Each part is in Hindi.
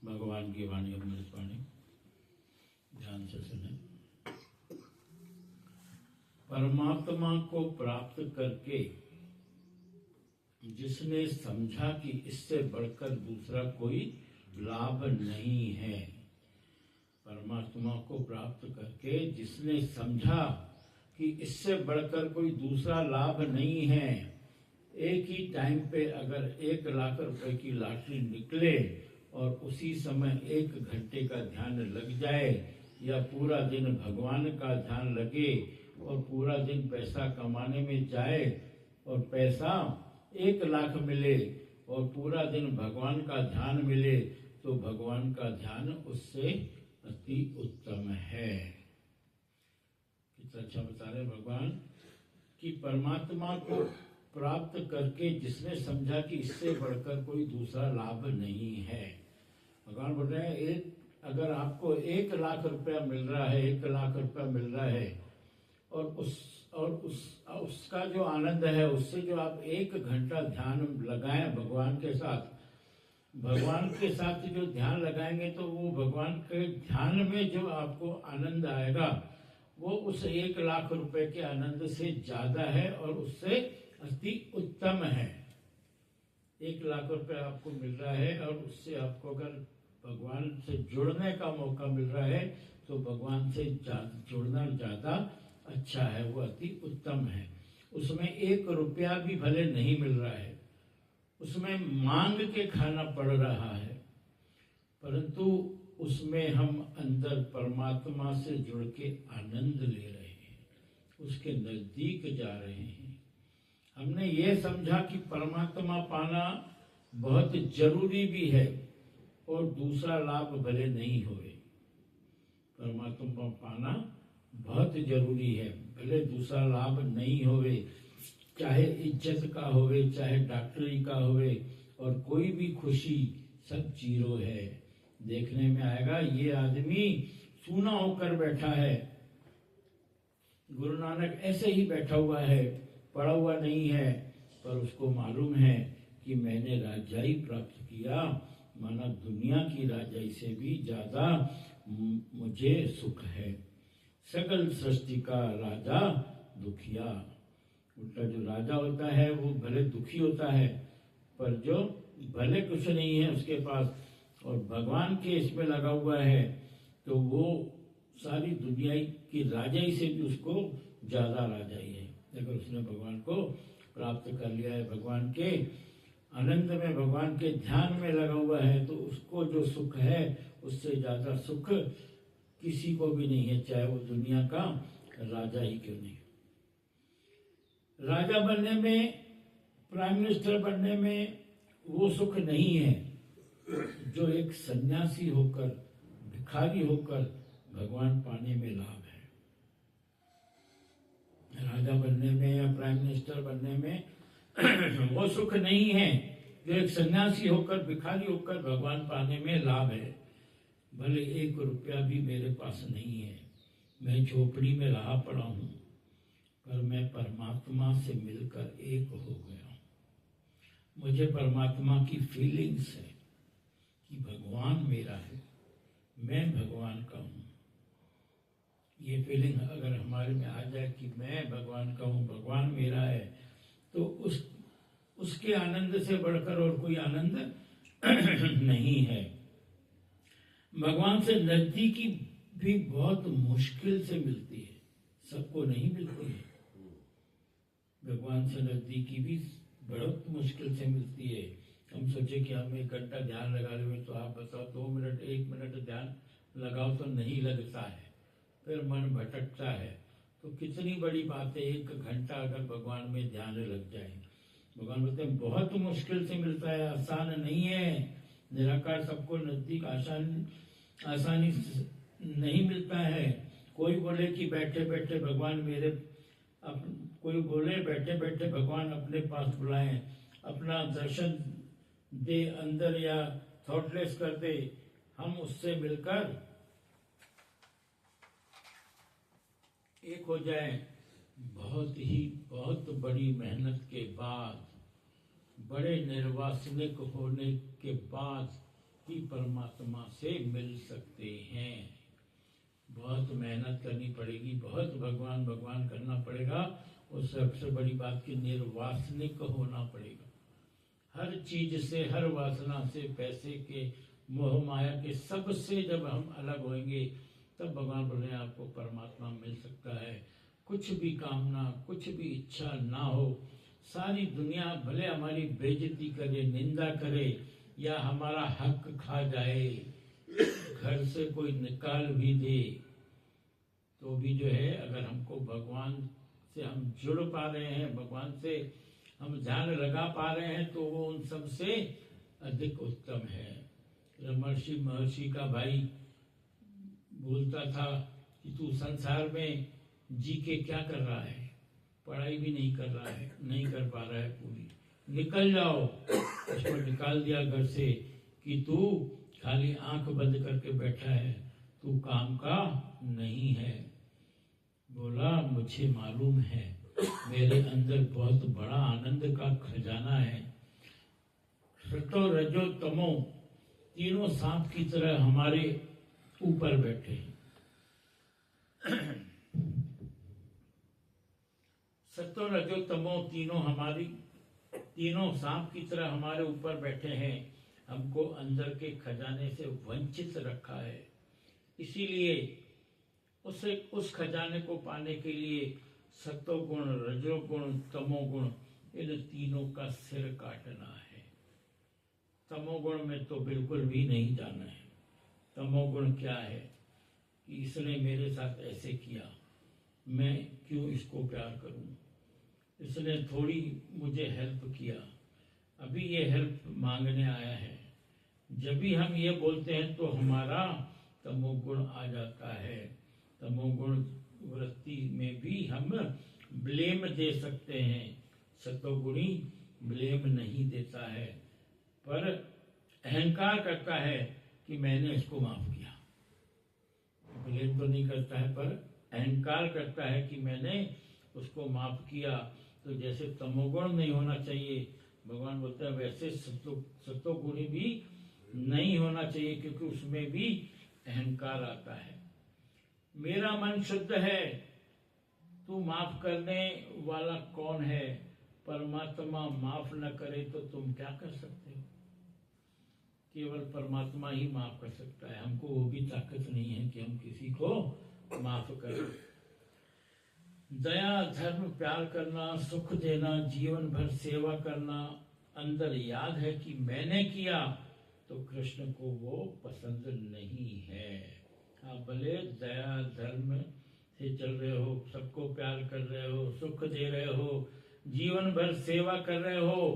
भगवान की वाणी अमृत वाणी ध्यान से सुने। परमात्मा को प्राप्त करके जिसने समझा कि इससे बढ़कर दूसरा कोई लाभ नहीं है, परमात्मा को प्राप्त करके जिसने समझा कि इससे बढ़कर कोई दूसरा लाभ नहीं है, एक ही टाइम पे अगर 1 लाख रुपए की लॉटरी निकले और उसी समय 1 घंटे का ध्यान लग जाए या पूरा दिन भगवान का ध्यान लगे और पूरा दिन पैसा कमाने में जाए और पैसा 1 लाख मिले और पूरा दिन भगवान का ध्यान मिले, तो भगवान का ध्यान उससे अति उत्तम है। कितना अच्छा बता रहे भगवान कि परमात्मा को प्राप्त करके जिसने समझा कि इससे बढ़कर कोई दूसरा लाभ नहीं है। भगवान बोल रहे हैं अगर आपको 1 लाख रुपया मिल रहा है, 1 लाख रुपया मिल रहा है और उसका जो आनंद है, उससे जो आप 1 घंटा ध्यान लगाएं भगवान के साथ जो ध्यान लगाएंगे, तो वो भगवान के ध्यान में जो आपको आनंद आएगा वो उस 1 लाख रुपए के आनंद से ज्यादा है और उससे अति उत्तम है। 1 लाख रुपए आपको मिल रहा है और उससे आपको अगर भगवान से जुड़ने का मौका मिल रहा है तो भगवान से जुड़ना ज्यादा अच्छा है, वो अति उत्तम है। उसमें 1 रुपया भी भले नहीं मिल रहा है, उसमें मांग के खाना पड़ रहा है, परंतु उसमें हम अंदर परमात्मा से जुड़ के आनंद ले रहे हैं, उसके नजदीक जा रहे हैं। हमने ये समझा कि परमात्मा पाना बहुत जरूरी भी है और दूसरा लाभ भले नहीं होए, परमात्मा पाना बहुत जरूरी है, भले दूसरा लाभ नहीं होवे, चाहे इज्जत का होवे, चाहे डॉक्टरी का होवे, और कोई भी खुशी सब जीरो है। देखने में आएगा ये आदमी सूना होकर बैठा है, गुरु नानक ऐसे ही बैठा हुआ है, पढ़ा हुआ नहीं है, पर उसको मालूम है कि मैंने राजाई प्राप्त किया, माना दुनिया की राजाई से भी ज्यादा मुझे सुख है। सकल सृष्टि का राजा दुखिया, उल्टा जो राजा होता है वो भले दुखी होता है, पर जो भले कुछ नहीं है उसके पास और भगवान के इसमें लगा हुआ है, तो वो सारी दुनिया की राजाई से भी उसको ज्यादा राजाई है। अगर उसने भगवान को प्राप्त कर लिया है, भगवान के आनंद में, भगवान के ध्यान में लगा हुआ है, तो उसको जो सुख है उससे ज्यादा सुख किसी को भी नहीं है, चाहे वो दुनिया का राजा ही क्यों नहीं। राजा बनने में, प्राइम मिनिस्टर बनने में वो सुख नहीं है जो एक सन्यासी होकर, भिखारी होकर भगवान पाने में लाभ है। राजा बनने में या प्राइम मिनिस्टर बनने में वो सुख नहीं है जो एक सन्यासी होकर, भिखारी होकर भगवान पाने में लाभ है। भले 1 रुपया भी मेरे पास नहीं है, मैं झोपड़ी में रहा पड़ा हूं, पर मैं परमात्मा से मिलकर एक हो गया हूं। मुझे परमात्मा की फीलिंग्स है कि भगवान मेरा है, मैं भगवान का हूं। ये फीलिंग अगर हमारे में आ जाए कि मैं भगवान का हूं, भगवान मेरा है, तो उसके आनंद से बढ़कर और कोई आनंद नहीं है। भगवान से नजदीकी भी बहुत मुश्किल से मिलती है, सबको नहीं मिलती है। भगवान से नजदीकी भी बहुत मुश्किल से मिलती है। हम सोचे कि हम 1 घंटा ध्यान लगा लेंगे, तो आप बताओ 2 मिनट, 1 मिनट ध्यान लगाओ तो नहीं लगता है, फिर मन भटकता है। तो कितनी बड़ी बात है 1 घंटा अगर भगवान में ध्यान लग जाए। भगवान बोलते हैं बहुत मुश्किल से मिलता है, आसान नहीं है। निराकार सबको नजदीक आसानी नहीं मिलता है। कोई बोले कि बैठे बैठे भगवान मेरे, कोई बोले बैठे बैठे भगवान अपने पास बुलाएं, अपना दर्शन दे अंदर या थॉटलेस कर दे, हम उससे मिलकर एक हो जाए। बहुत बड़ी मेहनत के बाद, बड़े निर्वासनिक होने के बाद कि परमात्मा से मिल सकते हैं। बहुत मेहनत करनी पड़ेगी, बहुत भगवान भगवान करना पड़ेगा, और सबसे बड़ी बात कि निर्वासनिक होना पड़ेगा। हर चीज से, हर वासना से, पैसे के, मोह माया के, सबसे जब हम अलग होंगे तब भगवान बोले आपको परमात्मा मिल सकता है। कुछ भी कामना, कुछ भी इच्छा ना हो, सारी दुनिया भले हमारी बेइज्जती करे, निंदा करे, या हमारा हक खा जाए, घर से कोई निकाल भी दे, तो भी जो है अगर हमको भगवान से हम जुड़ पा रहे हैं, भगवान से हम ध्यान लगा पा रहे हैं, तो वो उन सब से अधिक उत्तम है। रमर्षि महर्षि का भाई बोलता था कि तू संसार में जी के क्या कर रहा है, पढ़ाई भी नहीं कर रहा है, नहीं कर पा रहा है पूरी, निकल जाओ। उसको निकाल दिया घर से कि तू खाली आंख बंद करके बैठा है, तू काम का नहीं है। बोला मुझे मालूम है, मेरे अंदर बहुत बड़ा आनंद का खजाना है। सतो रजो तमो तीनों सांप की तरह हमारे ऊपर बैठे हैं। सतो रजो तमो तीनों सांप की तरह हमारे ऊपर बैठे हैं, हमको अंदर के खजाने से वंचित रखा है। इसीलिए उस खजाने को पाने के लिए सतोगुण, रजोगुण, तमोगुण, इन तीनों का सिर काटना है। तमोगुण में तो बिल्कुल भी नहीं जाना है। तमोगुण क्या है कि इसने मेरे साथ ऐसे किया, मैं क्यों इसको प्यार करूं, इसने थोड़ी मुझे हेल्प किया, अभी ये हेल्प मांगने आया है। जब भी हम ये बोलते हैं तो हमारा तमोगुण आ जाता है। तमोगुण वृत्ति में भी हम ब्लेम दे सकते हैं, सतोगुणी ब्लेम नहीं देता है, पर अहंकार करता है कि मैंने इसको माफ किया। ब्लेम तो नहीं करता है, पर अहंकार करता है कि मैंने उसको माफ किया। तो जैसे तमोगुण नहीं होना चाहिए, भगवान बोलते हैं वैसे सतोगुणी भी नहीं होना चाहिए, क्योंकि उसमें भी अहंकार आता है। मेरा मन शुद्ध है, तू माफ करने वाला कौन है? परमात्मा माफ न करे तो तुम क्या कर सकते हो? केवल परमात्मा ही माफ कर सकता है। हमको वो भी ताकत नहीं है कि हम किसी को माफ करें। दया, धर्म, प्यार करना, सुख देना, जीवन भर सेवा करना, अंदर याद है कि मैंने किया, तो कृष्ण को वो पसंद नहीं है। आप भले दया धर्म से चल रहे हो, सबको प्यार कर रहे हो, सुख दे रहे हो, जीवन भर सेवा कर रहे हो,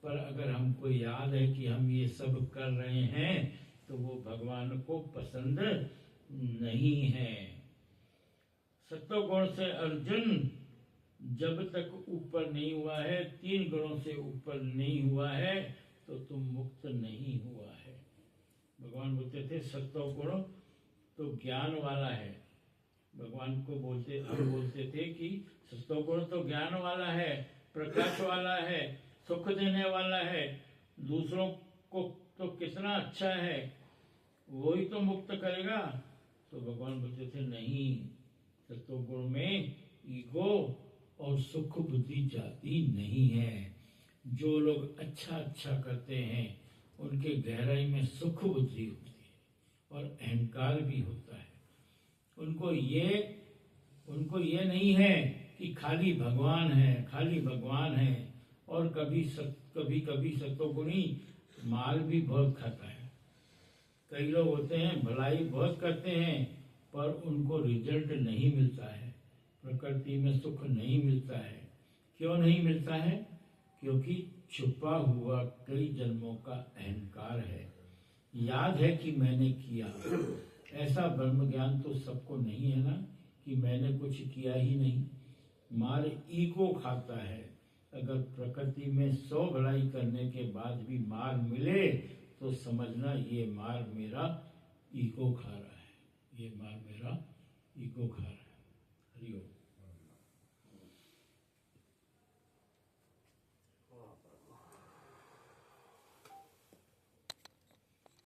पर अगर हमको याद है कि हम ये सब कर रहे हैं, तो वो भगवान को पसंद नहीं है। सत्वगुण से अर्जुन जब तक ऊपर नहीं हुआ है, 3 गुणों से ऊपर नहीं हुआ है, तो तुम मुक्त नहीं हुआ है। भगवान बोलते थे सत्वगुण तो ज्ञान वाला है। भगवान को हम बोलते थे कि सत्वगुण तो ज्ञान वाला है, प्रकाश वाला है, सुख देने वाला है, दूसरों को तो कितना अच्छा है, वही तो मुक्त करेगा। तो भगवान बोलते थे नहीं, सत्वगुण में ईगो और सुख बुद्धि जाती नहीं है। जो लोग अच्छा करते हैं, उनके गहराई में सुख बुद्धि होती है और अहंकार भी होता है। उनको ये नहीं है कि खाली भगवान है, और कभी सत्वगुणी माल भी बहुत खाता है। कई लोग होते हैं भलाई बहुत करते हैं, पर उनको रिजल्ट नहीं मिलता है, प्रकृति में सुख नहीं मिलता है। क्यों नहीं मिलता है? क्योंकि छुपा हुआ कई जन्मों का अहंकार है। याद है कि मैंने किया, ऐसा ब्रह्म ज्ञान तो सबको नहीं है ना कि मैंने कुछ किया ही नहीं। मार ईगो खाता है। अगर प्रकृति में 100 भलाई करने के बाद भी मार मिले, तो समझना ये मार मेरा ईगो खा रहा है, ये मार मेरा ईगो खा रहा है। हरि ओम।